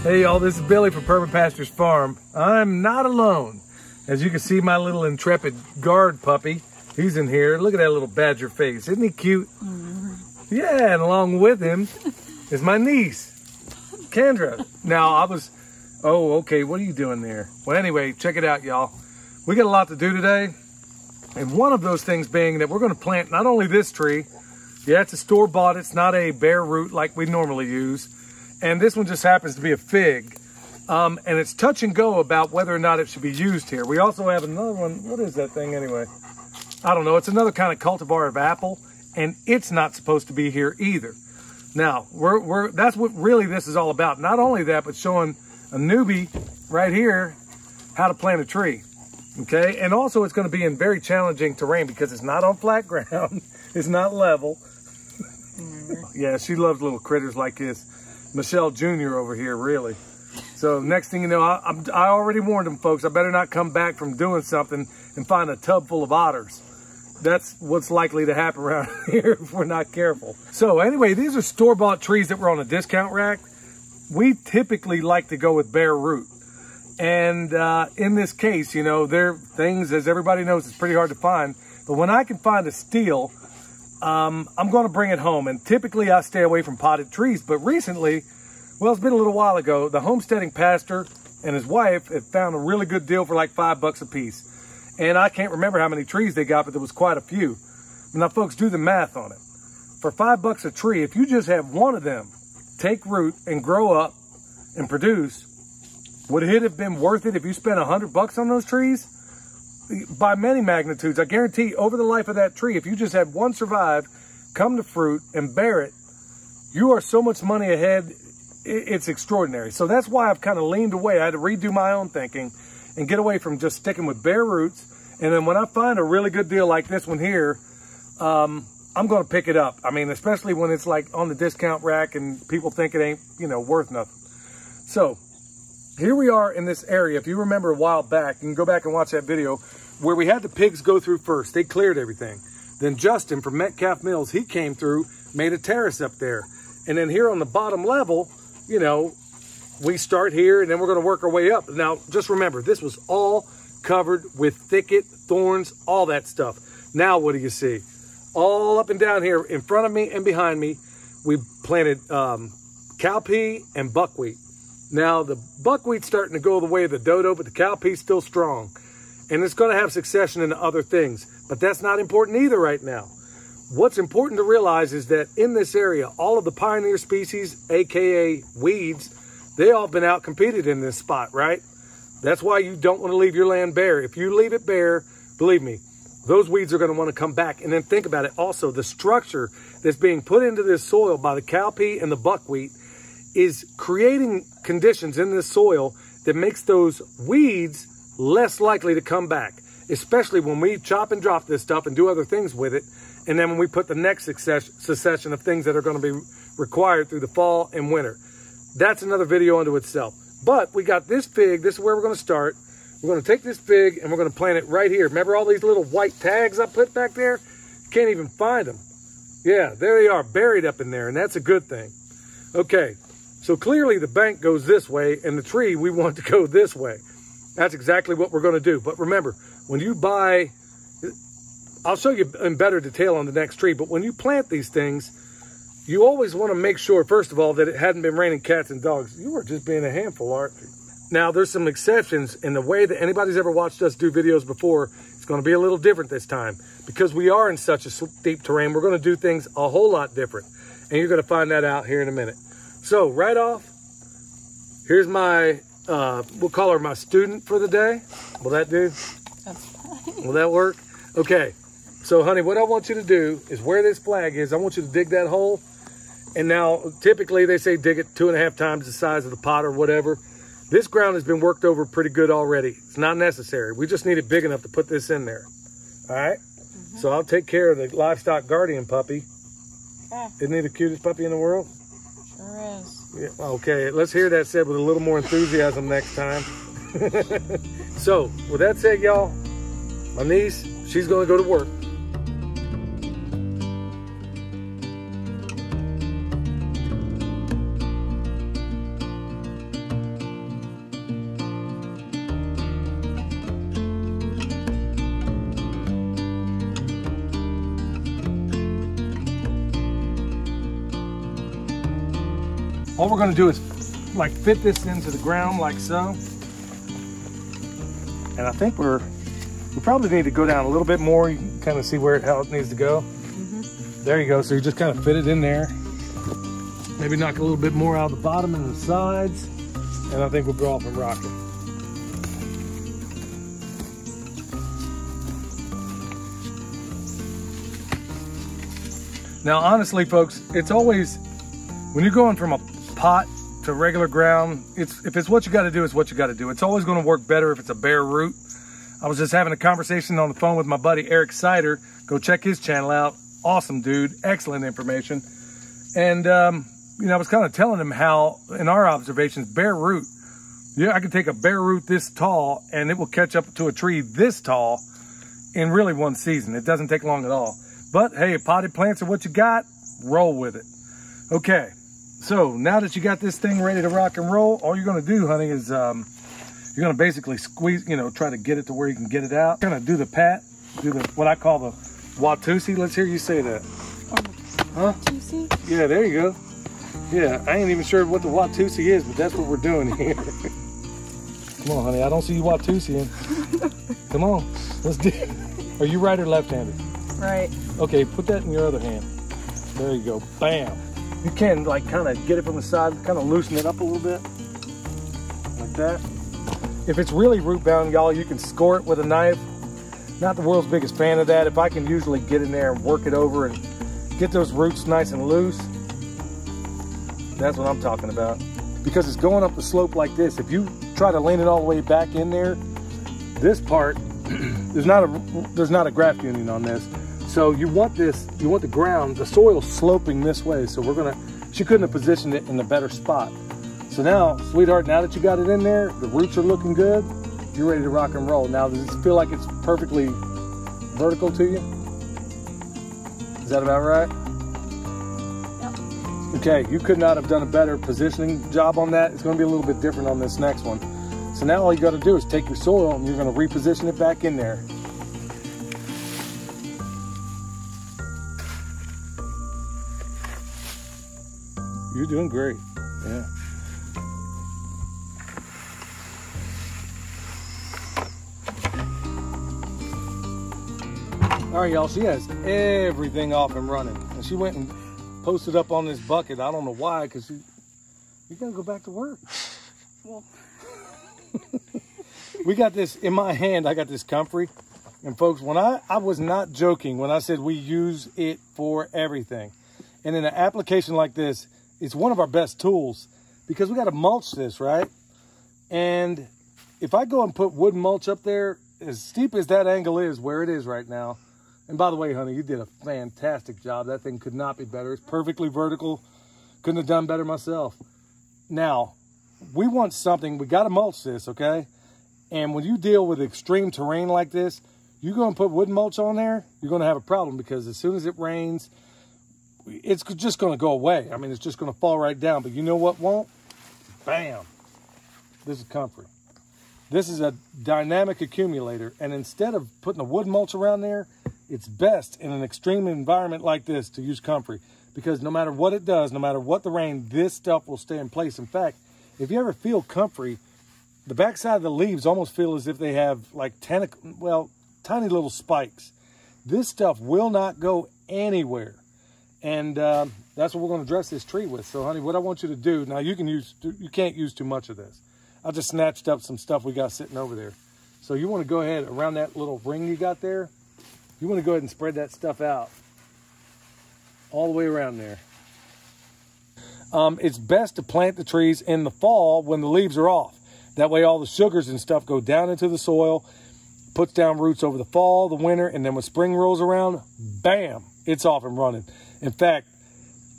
Hey y'all, this is Billy from Perma Pastures Farm. I'm not alone. As you can see, my little intrepid guard puppy, he's in here. Look at that little badger face. Isn't he cute? Yeah, and along with him is my niece, Kendra. Now, oh, okay, what are you doing there? Well, anyway, check it out, y'all. We got a lot to do today. And one of those things being that we're going to plant not only this tree, yeah, it's a store-bought, it's not a bare root like we normally use. And this one just happens to be a fig. And it's touch and go about whether or not it should be used here. We also have another one. What is that thing anyway? I don't know. It's another kind of cultivar of apple, and it's not supposed to be here either. Now, that's what really this is all about. Not only that, but showing a newbie right here how to plant a tree. Okay, and also it's going to be in very challenging terrain because it's not on flat ground. It's not level. Yeah, she loves little critters like this. Michelle Jr. over here, really. So next thing you know, I already warned them, folks. I better not come back from doing something and find a tub full of otters. That's what's likely to happen around here if we're not careful. So anyway, these are store-bought trees that were on a discount rack. We typically like to go with bare root. And in this case, you know, they're things, as everybody knows, it's pretty hard to find. But when I can find a steal, I'm going to bring it home. And typically I stay away from potted trees. But recently, well, it's been a little while ago, the homesteading pastor and his wife had found a really good deal for like $5 a piece. And I can't remember how many trees they got, but there was quite a few. Now, folks, do the math on it. For $5 a tree, if you just have one of them take root and grow up and produce, would it have been worth it if you spent $100 on those trees? By many magnitudes. I guarantee over the life of that tree, if you just had one survive, come to fruit and bear it, you are so much money ahead, it's extraordinary. So that's why I've kind of leaned away. I had to redo my own thinking and get away from just sticking with bare roots. And then when I find a really good deal like this one here, I'm going to pick it up. I mean, especially when it's like on the discount rack and people think it ain't, you know, worth nothing. So here we are in this area. If you remember a while back, you can go back and watch that video where we had the pigs go through first. They cleared everything. Then Justin from Metcalf Mills, he came through, made a terrace up there. And then here on the bottom level, you know, we start here and then we're going to work our way up. Now, just remember, this was all covered with thicket, thorns, all that stuff. Now, what do you see? All up and down here in front of me and behind me, we planted cowpea and buckwheat. Now, the buckwheat's starting to go the way of the dodo, but the cowpea's still strong. And it's going to have succession into other things. But that's not important either right now. What's important to realize is that in this area, all of the pioneer species, AKA weeds, they all been out competed in this spot, right? That's why you don't want to leave your land bare. If you leave it bare, believe me, those weeds are going to want to come back. And then think about it also, the structure that's being put into this soil by the cowpea and the buckwheat is creating conditions in this soil that makes those weeds less likely to come back, especially when we chop and drop this stuff and do other things with it. And then when we put the next succession of things that are going to be required through the fall and winter. That's another video unto itself. But we got this fig. This is where we're going to start. We're going to take this fig and we're going to plant it right here. Remember all these little white tags I put back there? Can't even find them. Yeah, there they are, buried up in there, and that's a good thing. Okay, so clearly the bank goes this way, and the tree, we want to go this way. That's exactly what we're going to do. But remember, when you buy, I'll show you in better detail on the next tree, but when you plant these things, you always want to make sure, first of all, that it hadn't been raining cats and dogs. You are just being a handful, aren't you? Now, there's some exceptions in the way that anybody's ever watched us do videos before. It's going to be a little different this time. Because we are in such a steep terrain, we're going to do things a whole lot different. And you're going to find that out here in a minute. So, right off, here's my, we'll call her my student for the day. Will that do? That's fine. Will that work? Okay. So, honey, what I want you to do is where this flag is, I want you to dig that hole. And now, typically, they say dig it 2.5 times the size of the pot or whatever. This ground has been worked over pretty good already. It's not necessary. We just need it big enough to put this in there. All right? So I'll take care of the livestock guardian puppy. Okay. Isn't he the cutest puppy in the world? Sure is. Yeah, okay, let's hear that said with a little more enthusiasm next time. So, with that said, y'all, my niece, she's going to go to work. All we're gonna do is like fit this into the ground like so. And I think we probably need to go down a little bit more. You can kind of see how it needs to go. There you go. So you just kind of fit it in there. Maybe knock a little bit more out of the bottom and the sides. And I think we'll go off and rock it. Now, honestly, folks, it's always, when you're going from a pot to regular ground, if it's what you got to do, it's what you got to do. It's always going to work better if it's a bare root. I was just having a conversation on the phone with my buddy Eric Sider. Go check his channel out. Awesome dude, excellent information. And you know, I was kind of telling him how, in our observations, bare root, yeah, I could take a bare root this tall and it will catch up to a tree this tall in really one season. It doesn't take long at all. But hey, potted plants are what you got, roll with it. Okay, so now that you got this thing ready to rock and roll, all you're gonna do, honey, is you're gonna basically squeeze, you know, try to get it to where you can get it out. Kind of do the pat, do the, what I call the Watusi. Let's hear you say that. Huh? Watusi? Yeah, there you go. Yeah, I ain't even sure what the Watusi is, but that's what we're doing here. Come on, honey, I don't see you Watusiing. Come on, let's do it. Are you right or left-handed? Right. Okay, put that in your other hand. There you go, bam. You can like kind of get it from the side, kind of loosen it up a little bit, like that. If it's really root bound, y'all, you can score it with a knife. Not the world's biggest fan of that. If I can usually get in there and work it over and get those roots nice and loose, that's what I'm talking about. Because it's going up the slope like this. If you try to lean it all the way back in there, this part, there's not a graft union on this. So you want this, you want the ground, the soil sloping this way. So she couldn't have positioned it in a better spot. So now, sweetheart, now that you got it in there, the roots are looking good, you're ready to rock and roll. Now, does it feel like it's perfectly vertical to you? Is that about right? Yep. Okay, you could not have done a better positioning job on that. It's gonna be a little bit different on this next one. So now all you gotta do is take your soil and you're gonna reposition it back in there. You're doing great, yeah. All right, y'all, she has everything off and running. And she went and posted up on this bucket. I don't know why, because you gotta go back to work. Well. We got this, in my hand, I got this comfrey. And folks, when I was not joking when I said we use it for everything. And in an application like this, it's one of our best tools because we got to mulch this, right? And if I go and put wooden mulch up there, as steep as that angle is where it is right now, and by the way, honey, you did a fantastic job. That thing could not be better. It's perfectly vertical. Couldn't have done better myself. Now, we want something, we got to mulch this, okay? And when you deal with extreme terrain like this, you go and put wooden mulch on there, you're going to have a problem because as soon as it rains, it's just going to go away. I mean, it's just going to fall right down. But you know what won't? Bam. This is comfrey. This is a dynamic accumulator. And instead of putting a wood mulch around there, it's best in an extreme environment like this to use comfrey. Because no matter what it does, no matter what the rain, this stuff will stay in place. In fact, if you ever feel comfrey, the backside of the leaves almost feel as if they have like tiny little spikes. This stuff will not go anywhere. And that's what we're going to dress this tree with. So, honey, what I want you to do, now you can't use too much of this. I just snatched up some stuff we got sitting over there. So you want to go ahead, around that little ring you got there, you want to go ahead and spread that stuff out all the way around there. It's best to plant the trees in the fall when the leaves are off. That way all the sugars and stuff go down into the soil, puts down roots over the fall, the winter, and then when spring rolls around, bam, it's off and running. In fact,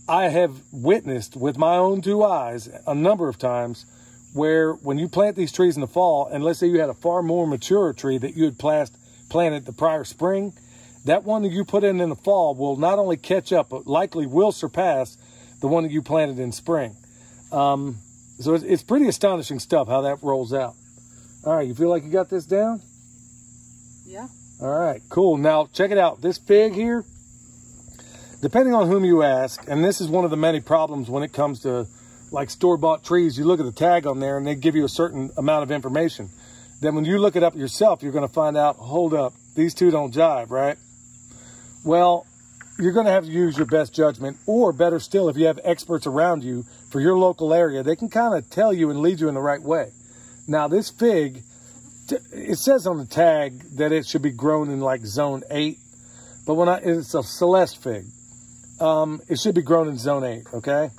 I have witnessed with my own 2 eyes a number of times where when you plant these trees in the fall, and let's say you had a far more mature tree that you had planted the prior spring, that one that you put in the fall will not only catch up, but likely will surpass the one that you planted in spring. So it's pretty astonishing stuff how that rolls out. All right, you feel like you got this down? Yeah. All right, cool. Now, check it out. This fig here, depending on whom you ask, and this is one of the many problems when it comes to like store-bought trees, you look at the tag on there and they give you a certain amount of information. Then when you look it up yourself, you're going to find out, hold up, these two don't jive, right? Well, you're going to have to use your best judgment, or better still, if you have experts around you for your local area, they can kind of tell you and lead you in the right way. Now, this fig, it says on the tag that it should be grown in like zone 8, but it's a Celeste fig. It should be grown in zone 8, okay?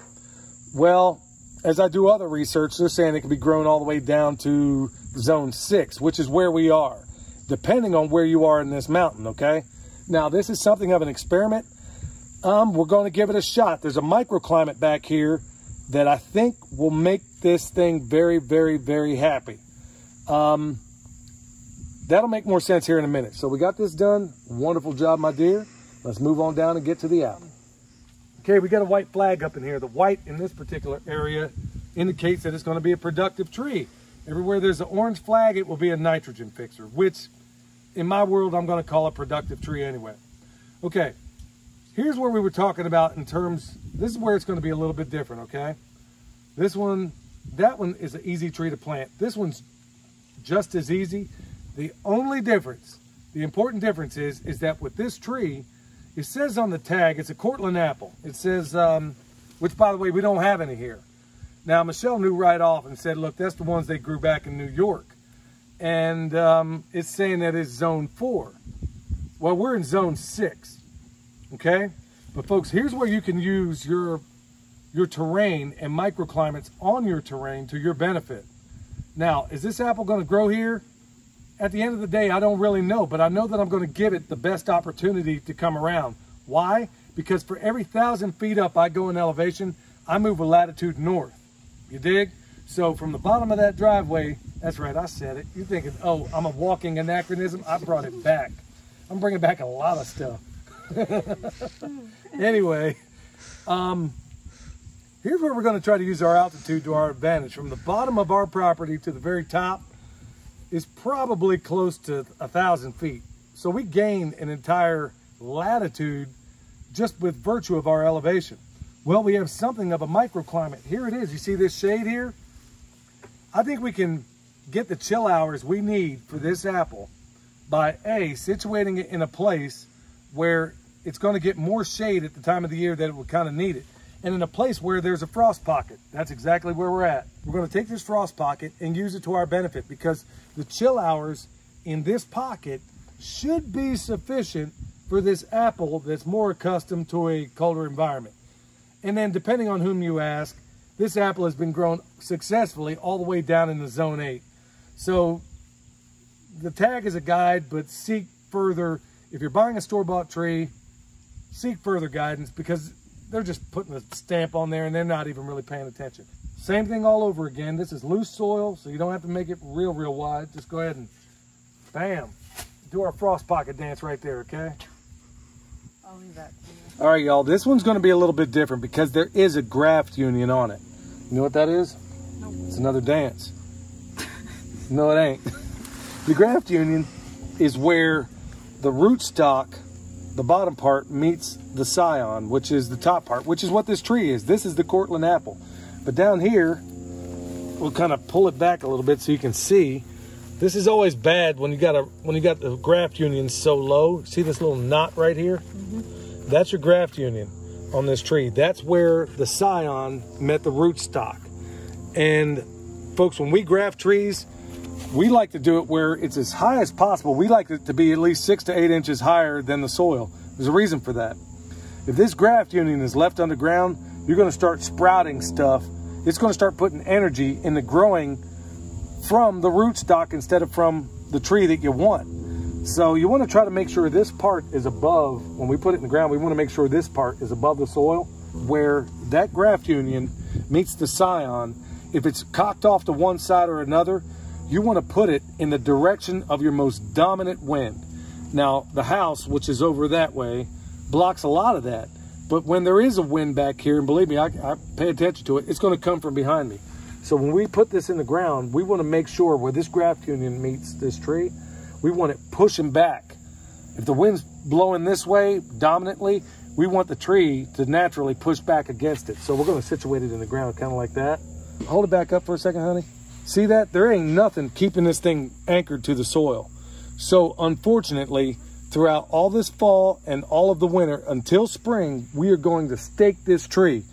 Well, as I do other research, they're saying it can be grown all the way down to zone 6, which is where we are, depending on where you are in this mountain, okay? Now, this is something of an experiment. We're going to give it a shot. There's a microclimate back here that I think will make this thing very, very, very happy. That'll make more sense here in a minute. So we got this done. Wonderful job, my dear. Let's move on down and get to the apple. Okay, we got a white flag up in here. The white in this particular area indicates that it's going to be a productive tree. Everywhere there's an orange flag, it will be a nitrogen fixer, which in my world, I'm going to call a productive tree anyway. Okay, here's where we were talking about in terms, this is where it's going to be a little bit different, okay? This one, that one is an easy tree to plant. This one's just as easy. The only difference, the important difference is that with this tree, it says on the tag, it's a Cortland apple. It says, which by the way, we don't have any here. Now, Michelle knew right off and said, look, that's the ones they grew back in New York. And it's saying that it's zone 4. Well, we're in zone 6, okay? But folks, here's where you can use your terrain and microclimates on your terrain to your benefit. Now, is this apple going to grow here? At the end of the day, I don't really know, but I know that I'm going to give it the best opportunity to come around. Why? Because for every 1,000 feet up I go in elevation, I move a latitude north. You dig? So from the bottom of that driveway, that's right, I said it. You're thinking, oh, I'm a walking anachronism. I brought it back. I'm bringing back a lot of stuff. Anyway, here's where we're going to try to use our altitude to our advantage. From the bottom of our property to the very top is probably close to 1,000 feet. So we gain an entire latitude just with virtue of our elevation. Well, we have something of a microclimate. Here it is. You see this shade here? I think we can get the chill hours we need for this apple by situating it in a place where it's going to get more shade at the time of the year that it would kind of need it, and in a place where there's a frost pocket. That's exactly where we're at. We're going to take this frost pocket and use it to our benefit, because the chill hours in this pocket should be sufficient for this apple that's more accustomed to a colder environment. And then depending on whom you ask, this apple has been grown successfully all the way down into zone 8. So the tag is a guide, but seek further. If you're buying a store-bought tree, seek further guidance, because they're just putting a stamp on there and they're not even really paying attention. Same thing all over again. This is loose soil, so you don't have to make it real wide. Just go ahead and bam, do our frost pocket dance right there, okay? I'll leave that to you. All right, y'all, this one's going to be a little bit different because there is a graft union on it. You know what that is? Nope. It's another dance. No, it ain't. The graft union is where the rootstock, the bottom part, meets the scion, which is the top part, which is what this tree is. This is the Cortland apple. But down here, we'll kind of pull it back a little bit so you can see. This is always bad when you got the graft union so low. See this little knot right here? Mm-hmm. That's your graft union on this tree. That's where the scion met the rootstock. And folks, when we graft trees, we like to do it where it's as high as possible. We like it to be at least 6 to 8 inches higher than the soil. There's a reason for that. If this graft union is left underground, you're going to start sprouting stuff. It's going to start putting energy in the growing from the rootstock instead of from the tree that you want. So you want to try to make sure this part is above. When we put it in the ground, we want to make sure this part is above the soil, where that graft union meets the scion. If it's cocked off to one side or another, you want to put it in the direction of your most dominant wind. Now, the house, which is over that way, blocks a lot of that. But when there is a wind back here, and believe me, I pay attention to it, it's going to come from behind me. So when we put this in the ground, we want to make sure where this graft union meets this tree, we want it pushing back. If the wind's blowing this way dominantly, we want the tree to naturally push back against it. So we're going to situate it in the ground kind of like that. Hold it back up for a second, honey. See that? There ain't nothing keeping this thing anchored to the soil. So unfortunately, throughout all this fall and all of the winter until spring, we are going to stake this tree.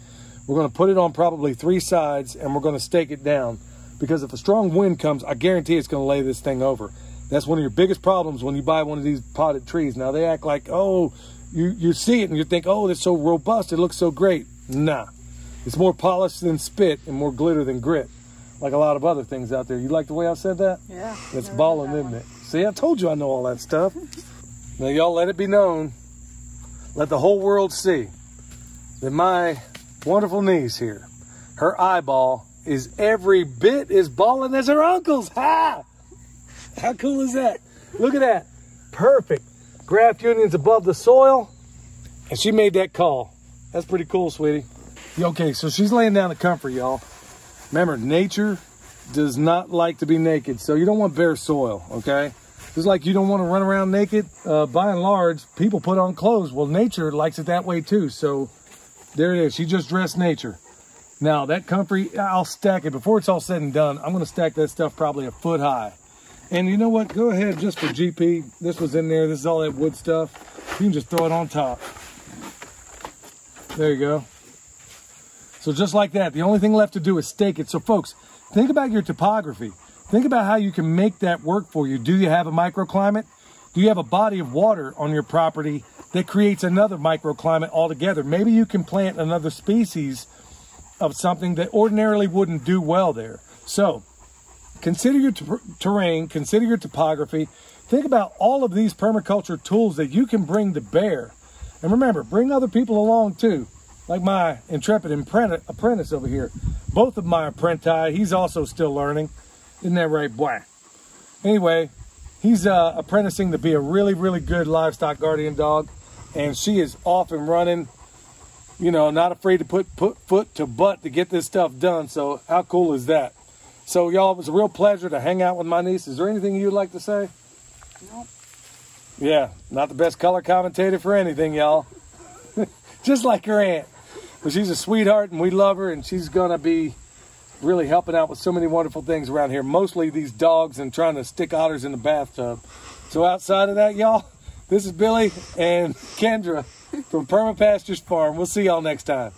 We're going to put it on probably 3 sides and we're going to stake it down, because if a strong wind comes, I guarantee it's going to lay this thing over. That's one of your biggest problems when you buy one of these potted trees. Now they act like, oh, you see it and you think, oh, it's so robust, it looks so great. Nah, it's more polished than spit and more glitter than grit, like a lot of other things out there. You like the way I said that? Yeah. It's balling, isn't it? See, I told you I know all that stuff. Now y'all, let it be known, let the whole world see that my wonderful niece here, her eyeball is every bit as balling as her uncle's. Ha! How cool is that? Look at that. Perfect. Graft unions above the soil. And she made that call. That's pretty cool, sweetie. Okay, so she's laying down the comfort, y'all. Remember, nature does not like to be naked. So you don't want bare soil, okay? Just like you don't want to run around naked. By and large, people put on clothes. Well, nature likes it that way too. So there it is. She just dressed nature. Now, that comfrey, I'll stack it. Before it's all said and done, I'm going to stack that stuff probably a foot high. And you know what? Go ahead, just for GP. This was in there. This is all that wood stuff. You can just throw it on top. There you go. So just like that, the only thing left to do is stake it. So folks, think about your topography. Think about how you can make that work for you. Do you have a microclimate? Do you have a body of water on your property that creates another microclimate altogether? Maybe you can plant another species of something that ordinarily wouldn't do well there. So consider your terrain, consider your topography. Think about all of these permaculture tools that you can bring to bear. And remember, bring other people along too, like my intrepid apprentice over here. Both of my apprentice, he's also still learning. Isn't that right, boy? Anyway, he's apprenticing to be a really, really good livestock guardian dog. And she is off and running, you know, not afraid to put foot to butt to get this stuff done. So how cool is that? So y'all, it was a real pleasure to hang out with my niece. Is there anything you'd like to say? Nope. Yeah, not the best color commentator for anything, y'all. Just like her aunt. But she's a sweetheart and we love her, and she's going to be really helping out with so many wonderful things around here. Mostly these dogs and trying to stick otters in the bathtub. So outside of that, y'all, this is Billy and Kendra from Perma Pastures Farm. We'll see y'all next time.